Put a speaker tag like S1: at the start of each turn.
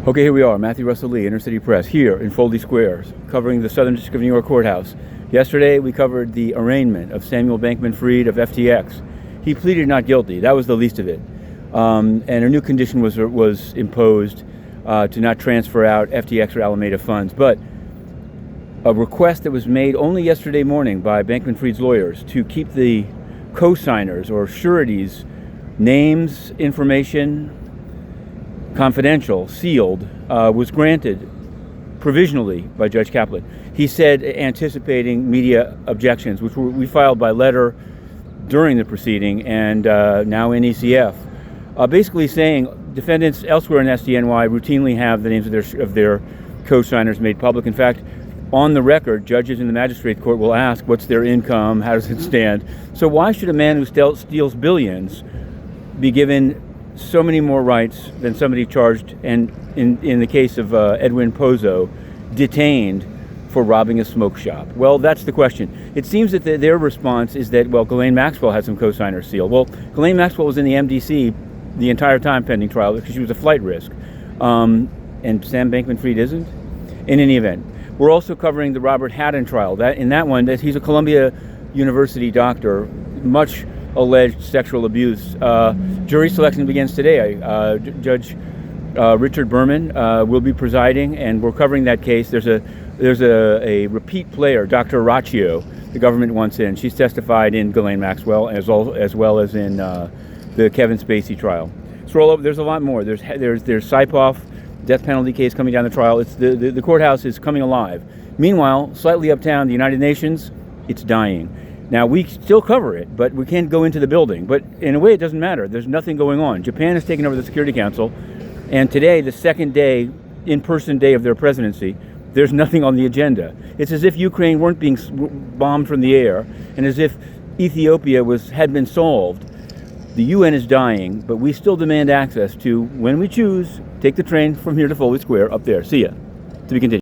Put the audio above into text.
S1: Okay, here we are, Matthew Russell Lee, Inner City Press, here in Foldy Square, covering the Southern District of New York Courthouse. Yesterday, we covered the arraignment of Samuel Bankman-Fried of FTX. He pleaded not guilty. That was the least of it. And a new condition was imposed to not transfer out FTX or Alameda funds. But a request that was made only yesterday morning by Bankman-Fried's lawyers to keep the co-signers or sureties' names, information, confidential, sealed, was granted provisionally by Judge Kaplan. He said, anticipating media objections, which we filed by letter during the proceeding and now in ECF, basically saying defendants elsewhere in SDNY routinely have the names of their co-signers made public. In fact, on the record, judges in the magistrate court will ask, what's their income, how does it stand? So why should a man who steals billions be given so many more rights than somebody charged, and in the case of Edwin Pozo, detained for robbing a smoke shop? Well, that's the question. It seems that their response is that, well, Ghislaine Maxwell had some co-signers sealed. Well, Ghislaine Maxwell was in the MDC the entire time pending trial because she was a flight risk. And Sam Bankman-Fried isn't? In any event, we're also covering the Robert Hadden trial. In that one, he's a Columbia University doctor, much alleged sexual abuse. Jury selection begins today. Judge Richard Berman will be presiding, and we're covering that case. There's a repeat player, Dr. Raccio, the government wants in. She's testified in Ghislaine Maxwell as well as in the Kevin Spacey trial. So there's a lot more. There's Saipov death penalty case coming down the trial. It's the courthouse is coming alive. Meanwhile, slightly uptown, the United Nations, it's dying. Now, we still cover it, but we can't go into the building. But in a way, it doesn't matter. There's nothing going on. Japan has taken over the Security Council, and today, the second day, in-person day of their presidency, there's nothing on the agenda. It's as if Ukraine weren't being bombed from the air, and as if Ethiopia had been solved. The UN is dying, but we still demand access to, when we choose, take the train from here to Foley Square up there. See ya. To be continued.